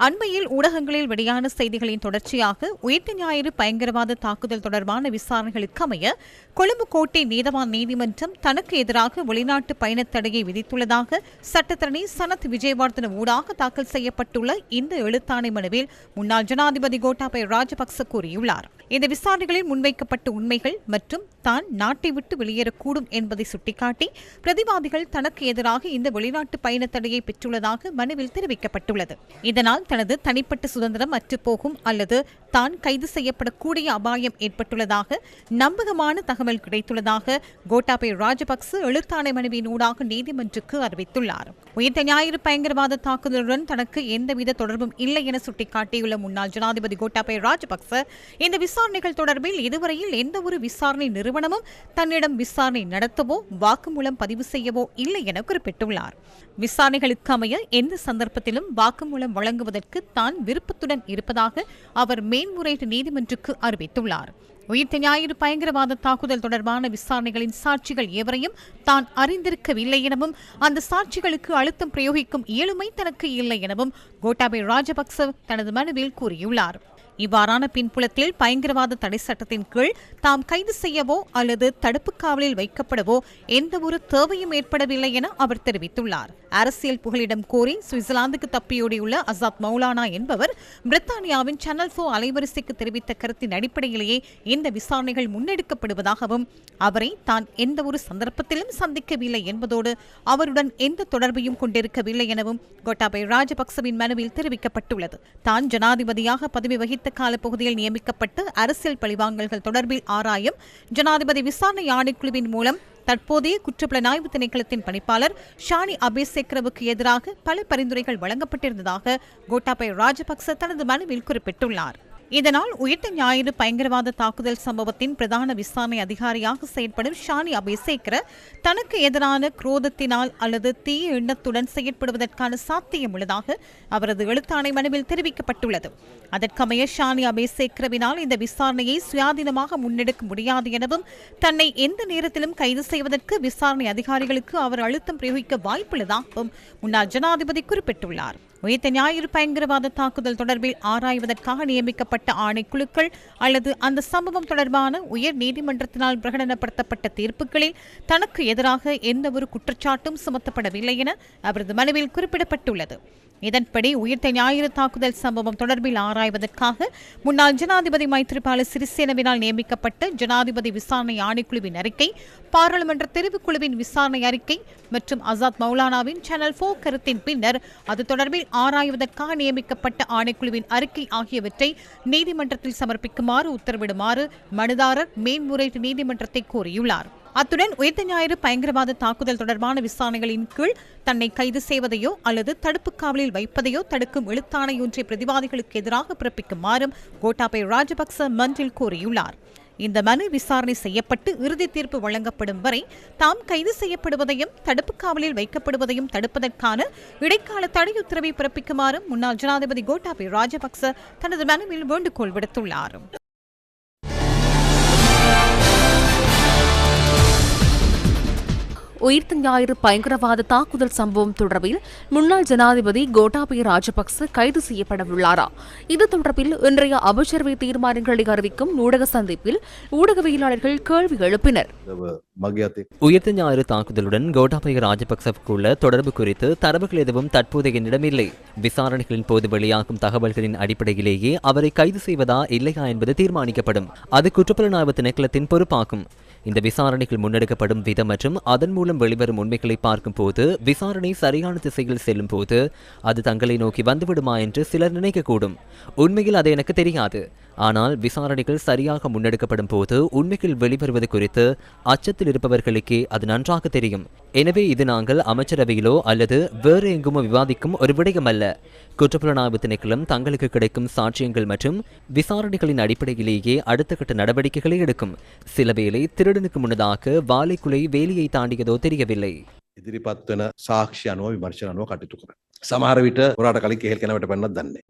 அண்மையில் ஊடகங்களில் வெளியான செய்திகளின் தொடர்ச்சியாக உயிர்த்த ஞாயிறு பயங்கரவாத தாக்குதல் தொடர்பான விசாரணைகளுக்கு அமைய கொழும்பு கோட்டை நீதவான் நீதிமன்றம் தனக்கு எதிராக வெளிநாட்டு பயணத் தடையை விதித்துள்ளதாக சட்டத்தரணி சனத் விஜயவர்தன ஊடாக தாக்கல் செய்யப்பட்டுள்ள இந்த எழுத்தாணை மனுவில் முன்னாள் ஜனாதிபதி கோட்டாபய ராஜபக்ச கூறியுள்ளார். இந்த விசாரணைகளில் முன்வைக்கப்பட்ட உண்மைகள் மற்றும் தான் நாட்டை விட்டு வெளியேறக்கூடும் என்பதை சுட்டிக்காட்டி பிரதிவாதிகள் தனக்கு எதிராக இந்த வெளிநாட்டு பயணத் தடையை பெற்றுள்ளதாக மனுவில் தெரிவிக்கப்பட்டுள்ளது. இதனால் தனது தனிப்பட்ட சுதந்திரம் அற்றுப்போகும் அல்லது தான் கைது செய்யப்படக்கூடிய அபாயம் ஏற்பட்டுள்ளதாக நம்பகமான தகவல் கிடைத்துள்ளதாக கோட்டாபய ராஜபக்ச எழுத்தாணை மனுவின் ஊடாக நீதிமன்றக்கு அறிவித்துள்ளார். உயிர்த்த ஞாயிறு பயங்கரவாத தாக்குதலுடன் தனக்கு எந்தவித தொடர்பும் இல்லை என சுட்டிக்காட்டியுள்ள முன்னாள் ஜனாதிபதி கோட்டாபய ராஜபக்ச இந்த விசாரணைகள் தொடர்பில் இதுவரையில் எந்தவொரு விசாரணை நிறுவனமும் தன்னிடம் விசாரணை நடத்தவோ வாக்குமூலம் பதிவு செய்யவோ இல்லை என குறிப்பிட்டுள்ளார். விசாரணைகளுக்கு அமைய எந்த சந்தர்ப்பத்திலும் வாக்குமூலம் வழங்குவதற்கு தான் விருப்பத்துடன் இருப்பதாக அவர் மேன்முறையீட்டு நீதிமன்றக்கு அறிவித்துள்ளார். உயிர்த்த ஞாயிறு பயங்கரவாத தாக்குதல் தொடர்பான விசாரணைகளின் சாட்சிகள் எவரையும் தான் அறிந்திருக்கவில்லை எனவும் அந்த சாட்சிகளுக்கு அழுத்தம் பிரயோகிக்கும் இயலுமை தனக்கு இல்லை எனவும் கோட்டாபய ராஜபக்ச தனது மனுவில் கூறியுள்ளார். இவ்வாறான பின்புலத்தில் பயங்கரவாத தடை சட்டத்தின் கீழ் தாம் கைது செய்யவோ அல்லது தடுப்பு காவலில் வைக்கப்படவோ எந்தவொரு தேவையும் ஏற்படவில்லை என அவர் தெரிவித்துள்ளார். அரசியல் புகலிடம் கோரி சுவிட்சர்லாந்துக்கு தப்பியோடியுள்ள அசாத் மௌலானா என்பவர் பிரித்தானியாவின் சேனல் 4 அலைவரிசைக்கு தெரிவித்த கருத்தின் அடிப்படையிலேயே இந்த விசாரணைகள் முன்னெடுக்கப்படுவதாகவும் அவரை தான் எந்தவொரு சந்தர்ப்பத்திலும் சந்திக்கவில்லை என்பதோடு அவருடன் எந்த தொடர்பையும் கொண்டிருக்கவில்லை எனவும் கோட்டாபய ராஜபக்சவின் மனுவில் தெரிவிக்கப்பட்டுள்ளது. தான் ஜனாதிபதியாக பதவி வகித்த காலப்பகுதியில் நியமிக்கப்பட்ட அரசியல் பழிவாங்கல்கள் தொடர்பில் ஆராயும் ஜனாதிபதி விசாரணை ஆணைக்குழுவின் மூலம் தற்போதைய குற்றப்புலனாய்வு திணைக்களத்தின் பணிப்பாளர் ஷானி அபேசேக்கரவுக்கு எதிராக பல பரிந்துரைகள் வழங்கப்பட்டிருந்ததாக கோட்டாபய ராஜபக்ச தனது மனுவில் குறிப்பிட்டுள்ளார். இதனால் உயிர்த்த ஞாயிறு பயங்கரவாத தாக்குதல் சம்பவத்தின் பிரதான விசாரணை அதிகாரியாக செயற்படும் ஷானி அபேசேக்கர தனக்கு எதிரான குரோதத்தினால் அல்லது தீய எண்ணத்துடன் செயற்படுவதற்கான சாத்தியம் உள்ளதாக அவரது எழுத்தாணை மனுவில் தெரிவிக்கப்பட்டுள்ளது. அதற்கமைய ஷானி அபேசேக்கரவினால் இந்த விசாரணையை சுயாதீனமாக முன்னெடுக்க முடியாது எனவும் தன்னை எந்த நேரத்திலும் கைது செய்வதற்கு விசாரணை அதிகாரிகளுக்கு அவர் அழுத்தம் பிரயோகிக்க வாய்ப்புள்ளதாகவும் முன்னாள் ஜனாதிபதி குறிப்பிட்டுள்ளார். உயிர்த்த ஞாயிறு பயங்கரவாத தாக்குதல் தொடர்பில் ஆராய்வதற்காக நியமிக்கப்பட்ட ஆணைக்குழுக்கள் அல்லது அந்த சம்பவம் தொடர்பான உயர் நீதிமன்றத்தினால் பிரகடனப்படுத்தப்பட்ட தீர்ப்புகளில் தனக்கு எதிராக எந்தவொரு குற்றச்சாட்டும் சுமத்தப்படவில்லை என அவரது மனுவில் குறிப்பிடப்பட்டுள்ளது. இதன்படி உயிர்த்த ஞாயிறு தாக்குதல் சம்பவம் தொடர்பில் ஆராய்வதற்காக முன்னாள் ஜனாதிபதி மைத்ரிபால சிறிசேனவினால் நியமிக்கப்பட்ட ஜனாதிபதி விசாரணை ஆணைக்குழுவின் அறிக்கை, பாராளுமன்ற தெரிவுக்குழுவின் விசாரணை அறிக்கை மற்றும் அசாத் மௌலானாவின் சேனல் 4 கருத்தின் பின்னர் அது தொடர்பில் ஆராய்வதற்காக நியமிக்கப்பட்ட ஆணைக்குழுவின் அறிக்கை ஆகியவற்றை நீதிமன்றத்தில் சமர்ப்பிக்குமாறு உத்தரவிடுமாறு மனுதாரர் மேன்முறையீட்டு நீதிமன்றத்தை கோரியுள்ளார். அத்துடன் உயிர்த்த ஞாயிறு பயங்கரவாத தாக்குதல் தொடர்பான விசாரணைகளின் கீழ் தன்னை கைது செய்வதையோ அல்லது தடுப்பு காவலில் வைப்பதையோ தடுக்கும் எழுத்தாணை ஒன்றை பிரதிவாதிகளுக்கு எதிராக பிறப்பிக்குமாறும் கோட்டாபய ராஜபக்ச மன்றில் கோரியுள்ளார். இந்த மனு விசாரணை செய்யப்பட்டு இறுதி தீர்ப்பு வழங்கப்படும் வரை தாம் கைது செய்யப்படுவதையும் தடுப்பு காவலில் வைக்கப்படுவதையும் தடுப்பதற்கான இடைக்கால தடை உத்தரவை பிறப்பிக்குமாறும் முன்னாள் ஜனாதிபதி கோட்டாபய ராஜபக்ச தனது மனுவில் வேண்டுகோள் விடுத்துள்ளார். உயிர்த்த ஞாயிறு பயங்கரவாத தாக்குதல் சம்பவம் தொடர்பில் முன்னாள் ஜனாதிபதி கோட்டாபய ராஜபக்ச கைது செய்யப்படவுள்ளாரா? இது தொடர்பில் இன்றைய அமைச்சரவை தீர்மானங்களை அறிவிக்கும் ஊடக சந்திப்பில் ஊடகவியலாளர்கள் கேள்வி எழுப்பினர். உயிர்த்த ஞாயிறு தாக்குதலுடன் கோட்டாபய ராஜபக்சவுக்கு உள்ள தொடர்பு குறித்து தரவுகள் எதுவும் தற்போதைய என்னிடமில்லை. விசாரணைகளின் போது வெளியாகும் தகவல்களின் அடிப்படையிலேயே அவரை கைது செய்வதா இல்லையா என்பது தீர்மானிக்கப்படும். அது குற்றப்புலனாய்வு திணைக்களத்தின் பொறுப்பாகும். இந்த விசாரணைகள் முன்னெடுக்கப்படும் விதம் மற்றும் அதன் மூலம் வெளிவரும் உண்மைகளை பார்க்கும் போது விசாரணை சரியான திசையில் செல்லும் போது அது தங்களை நோக்கி வந்துவிடுமா என்று சிலர் நினைக்கக்கூடும். உண்மையில் அது எனக்கு தெரியாது. ஆனால் விசாரணைகள் சரியாக முன்னெடுக்கப்படும் போது உண்மைகள் வெளிவருவது குறித்து அச்சத்தில் இருப்பவர்களுக்கே அது நன்றாக தெரியும். எனவே இது நாங்கள் அமைச்சரவையிலோ அல்லது வேறு எங்குமோ விவாதிக்கும் ஒரு விடயம் அல்ல. குற்றப்புலனாய்வு திணைக்களம் தங்களுக்கு கிடைக்கும் சாட்சியங்கள் மற்றும் விசாரணைகளின் அடிப்படையிலேயே அடுத்த கட்ட நடவடிக்கைகளை எடுக்கும். சில வேளை திருடனுக்கு முன்னதாக வாழைக்குலை வேலியை தாண்டியதோ தெரியவில்லை. ඉදිරිපත් වෙන සාක්ෂි අනුව විමර්ශන අනුව කටයුතු කරනවා. සමහර විට ඔයාලට කලින් කෙහෙල් කනවට පෙන්නත් දන්නේ.